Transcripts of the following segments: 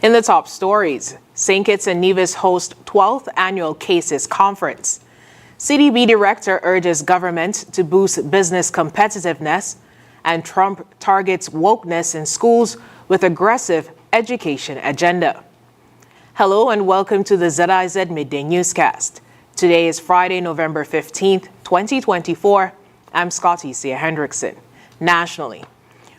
In the top stories, St. Kitts and Nevis host 12th Annual Cases Conference. CDB Director urges government to boost business competitiveness, and Trump targets wokeness in schools with aggressive education agenda. Hello and welcome to the ZIZ Midday Newscast. Today is Friday, November 15th, 2024. I'm Scotty Sia Hendrickson. Nationally,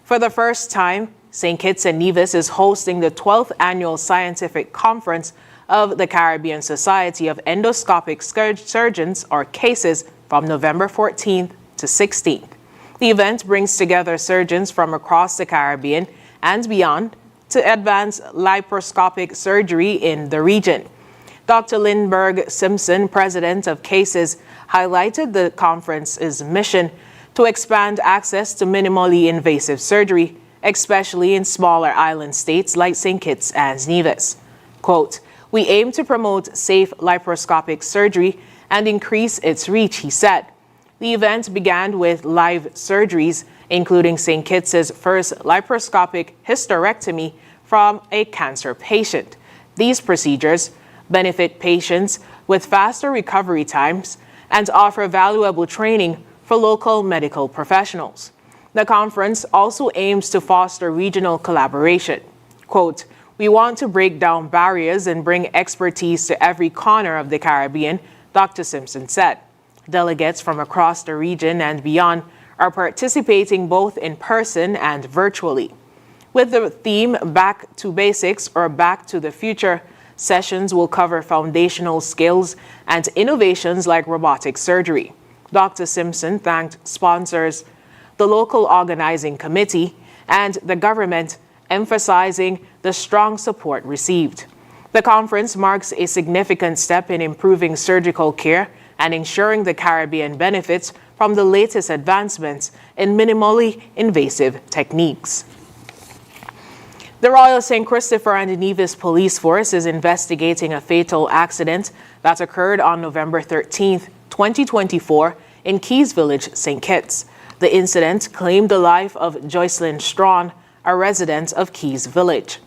for the first time, St. Kitts and Nevis is hosting the 12th Annual Scientific Conference of the Caribbean Society of Endoscopic Surgeons, or CASES, from November 14th to 16th. The event brings together surgeons from across the Caribbean and beyond to advance laparoscopic surgery in the region. Dr. Lindbergh Simpson, president of CASES, highlighted the conference's mission to expand access to minimally invasive surgery, especially in smaller island states like St. Kitts and Nevis. Quote, "We aim to promote safe laparoscopic surgery and increase its reach," he said. The event began with live surgeries, including St. Kitts' first laparoscopic hysterectomy from a cancer patient. These procedures benefit patients with faster recovery times and offer valuable training for local medical professionals. The conference also aims to foster regional collaboration. Quote, "We want to break down barriers and bring expertise to every corner of the Caribbean," Dr. Simpson said. Delegates from across the region and beyond are participating both in person and virtually. With the theme Back to Basics or Back to the Future, sessions will cover foundational skills and innovations like robotic surgery. Dr. Simpson thanked sponsors, the local organizing committee, and the government, emphasizing the strong support received. The conference marks a significant step in improving surgical care and ensuring the Caribbean benefits from the latest advancements in minimally invasive techniques. The Royal St. Christopher and Nevis Police Force is investigating a fatal accident that occurred on November 13th, 2024 in Keys Village, St. Kitts. The incident claimed the life of Joycelyn Strawn, a resident of Keys Village.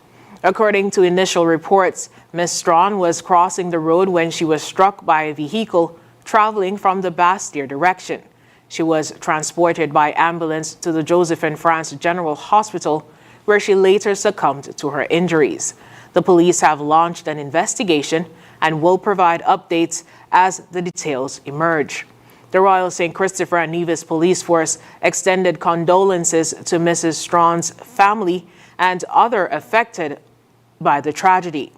According to initial reports, Ms. Strawn was crossing the road when she was struck by a vehicle traveling from the Bastille direction. She was transported by ambulance to the Joseph and France General Hospital, where she later succumbed to her injuries. The police have launched an investigation and will provide updates as the details emerge. The Royal St. Christopher and Nevis Police Force extended condolences to Mrs. Strawn's family and others affected by the tragedy.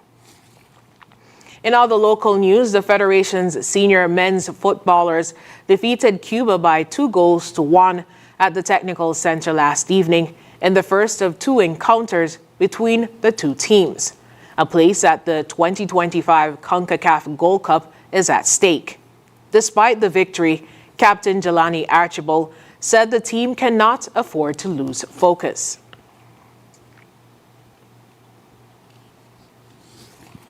In other local news, the Federation's senior men's footballers defeated Cuba by 2-1 at the Technical Center last evening in the first of two encounters between the two teams. A place at the 2025 CONCACAF Gold Cup is at stake. Despite the victory, Captain Jelani Archibald said the team cannot afford to lose focus.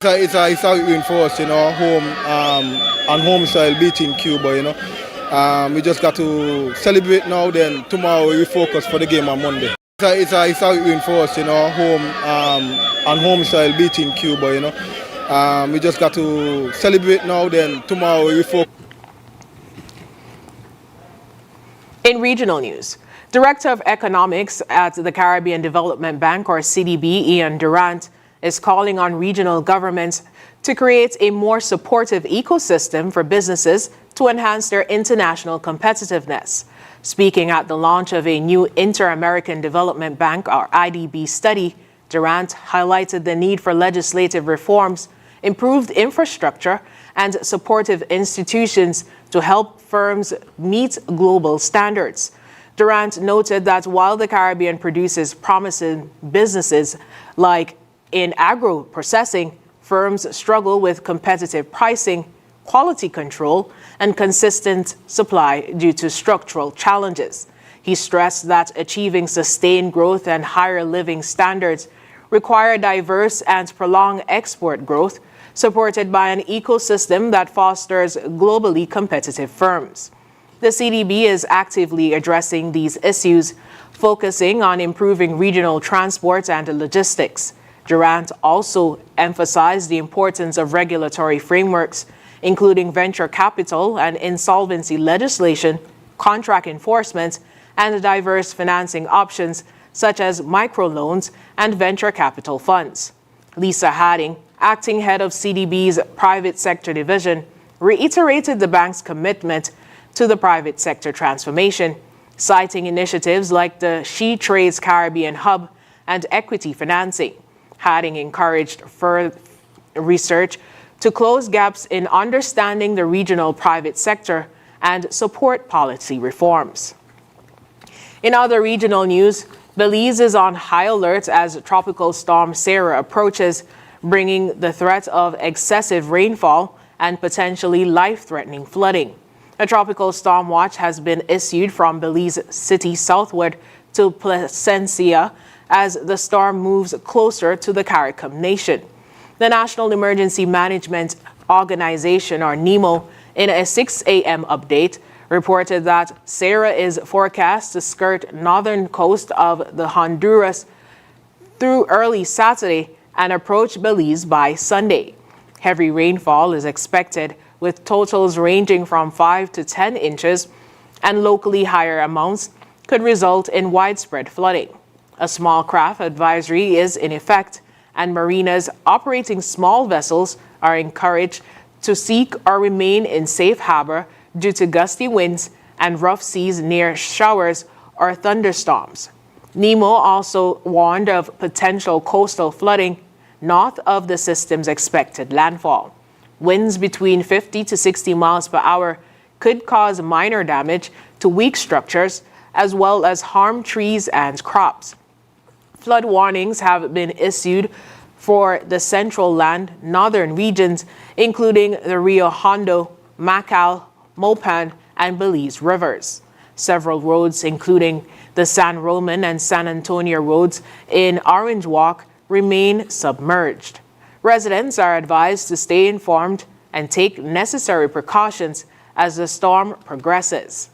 It's a win for us, home on home soil beating Cuba, we just got to celebrate now, then tomorrow we focus for the game on Monday. It's a win for us, home on home soil beating Cuba, we just got to celebrate now, then tomorrow we focus. In regional news, Director of Economics at the Caribbean Development Bank, or CDB, Ian Durant, is calling on regional governments to create a more supportive ecosystem for businesses to enhance their international competitiveness. Speaking at the launch of a new Inter-American Development Bank, or IDB, study, Durant highlighted the need for legislative reforms, improved infrastructure, and supportive institutions to help firms meet global standards. Durant noted that while the Caribbean produces promising businesses like in agro-processing, firms struggle with competitive pricing, quality control, and consistent supply due to structural challenges. He stressed that achieving sustained growth and higher living standards require diverse and prolonged export growth, supported by an ecosystem that fosters globally competitive firms. The CDB is actively addressing these issues, focusing on improving regional transport and logistics, Durant also emphasized the importance of regulatory frameworks, including venture capital and insolvency legislation, contract enforcement, and diverse financing options such as microloans and venture capital funds. Lisa Harding, acting head of CDB's private sector division, reiterated the bank's commitment to the private sector transformation, citing initiatives like the She Trades Caribbean Hub and equity financing. Harding encouraged further research to close gaps in understanding the regional private sector and support policy reforms. In other regional news, Belize is on high alert as Tropical Storm Sarah approaches, bringing the threat of excessive rainfall and potentially life-threatening flooding. A tropical storm watch has been issued from Belize City southward to Placencia as the storm moves closer to the CARICOM nation. The National Emergency Management Organization, or NEMO, in a 6 a.m. update, reported that Sarah is forecast to skirt northern coast of the Honduras through early Saturday and approach Belize by Sunday. Heavy rainfall is expected, with totals ranging from 5 to 10 inches, and locally higher amounts could result in widespread flooding. A small craft advisory is in effect, and marinas operating small vessels are encouraged to seek or remain in safe harbor due to gusty winds and rough seas near showers or thunderstorms. NEMO also warned of potential coastal flooding north of the system's expected landfall. Winds between 50 to 60 miles per hour could cause minor damage to weak structures as well as harm trees and crops. Flood warnings have been issued for the central land northern regions, including the Rio Hondo, Macal, Mopan, and Belize rivers. Several roads, including the San Roman and San Antonio roads in Orange Walk, remain submerged. Residents are advised to stay informed and take necessary precautions as the storm progresses.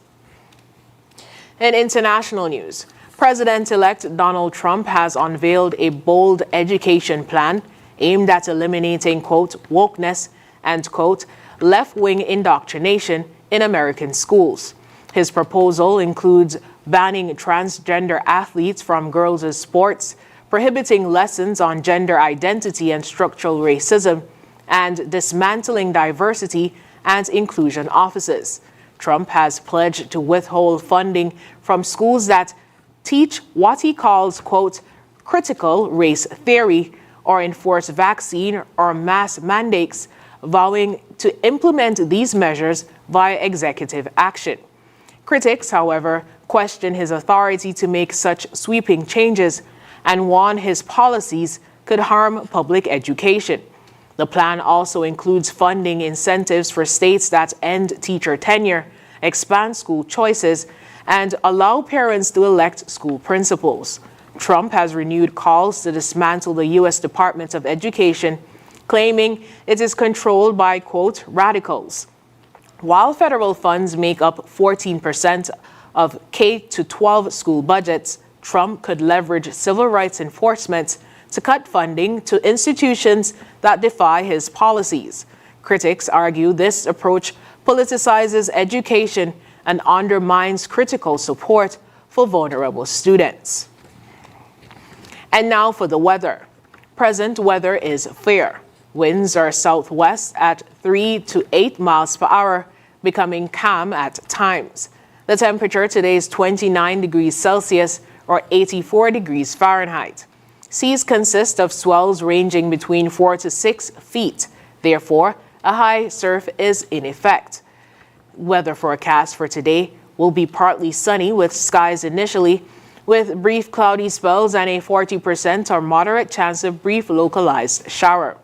In international news, President-elect Donald Trump has unveiled a bold education plan aimed at eliminating, quote, wokeness and, quote, left-wing indoctrination in American schools. His proposal includes banning transgender athletes from girls' sports, prohibiting lessons on gender identity and structural racism, and dismantling diversity and inclusion offices. Trump has pledged to withhold funding from schools that teach what he calls, quote, critical race theory or enforce vaccine or mask mandates, vowing to implement these measures via executive action. Critics, however, question his authority to make such sweeping changes and warn his policies could harm public education. The plan also includes funding incentives for states that end teacher tenure, expand school choices, and allow parents to elect school principals. Trump has renewed calls to dismantle the U.S. Department of Education, claiming it is controlled by, quote, radicals. While federal funds make up 14% of K-12 school budgets, Trump could leverage civil rights enforcement to cut funding to institutions that defy his policies. Critics argue this approach politicizes education and undermines critical support for vulnerable students. And now for the weather. Present weather is fair. Winds are southwest at 3 to 8 miles per hour, becoming calm at times. The temperature today is 29 degrees Celsius or 84 degrees Fahrenheit. Seas consist of swells ranging between 4 to 6 feet. Therefore, a high surf is in effect. Weather forecast for today will be partly sunny with skies initially, with brief cloudy spells and a 40% or moderate chance of brief localized shower.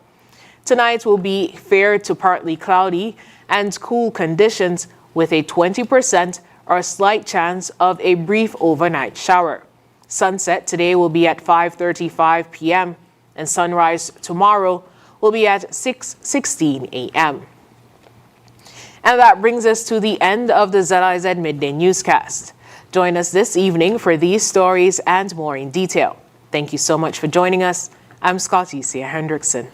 Tonight will be fair to partly cloudy and cool conditions with a 20% or slight chance of a brief overnight shower. Sunset today will be at 5:35 p.m. and sunrise tomorrow will be at 6:16 a.m. And that brings us to the end of the ZIZ Midday Newscast. Join us this evening for these stories and more in detail. Thank you so much for joining us. I'm Scotty Sia Hendrickson.